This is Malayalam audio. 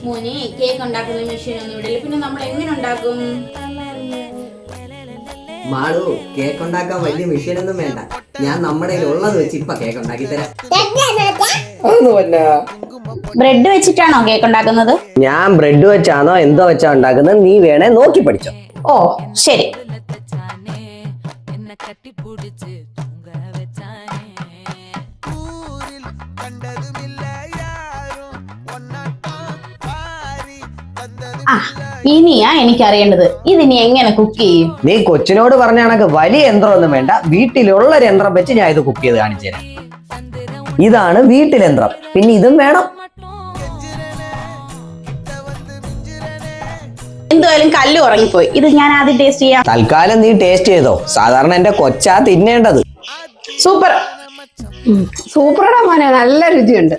മോനെ കേക്ക് ഉണ്ടാക്കുന്ന മെഷീൻ ഒന്നും ഇടില്ല, പിന്നെ നമ്മൾ എങ്ങനെ ഉണ്ടാക്കും? മാളു, കേക്ക് ഉണ്ടാക്കാൻ വലിയ മെഷീൻ ഒന്നും വേണ്ട. ഞാൻ നമ്മുടെ ഉള്ളത് വെച്ച് ഇപ്പൊ കേക്ക് ഉണ്ടാക്കി തരാം. ബ്രെഡ് വെച്ചിട്ടാണോ കേക്ക് ഉണ്ടാക്കുന്നത്? ഞാൻ ബ്രെഡ് വെച്ചാണോ എന്തോ വെച്ചാ ഉണ്ടാക്കുന്നത്, നീ വേണേ നോക്കി പഠിച്ചോ. ഓ ശരി. ആ, ഇനിയാ എനിക്കറിയേണ്ടത്, ഇതിനി എങ്ങനെ കുക്ക് ചെയ്യും? നീ കൊച്ചിനോട് പറഞ്ഞ കണക്ക് വലിയ യന്ത്രമൊന്നും വേണ്ട, വീട്ടിലുള്ള ഒരു യന്ത്രം വെച്ച് ഞാൻ ഇത് കുക്ക് ചെയ്ത് കാണിച്ചു തരാം. ഇതാണ് വീട്ടിലന്ത്രം, പിന്നെ ഇതും വേണം. എന്തായാലും കല്ല് ഉറങ്ങിപ്പോയി, ഇത് ഞാൻ ആദ്യം ടേസ്റ്റ് ചെയ്യാം. തൽക്കാലം നീ ടേസ്റ്റ് ചെയ്തോ, സാധാരണ എന്റെ കൊച്ചാ തിന്നേണ്ടത്. സൂപ്പർ. സൂപ്പറാടാ മോനെ, നല്ല രുചിയുണ്ട്.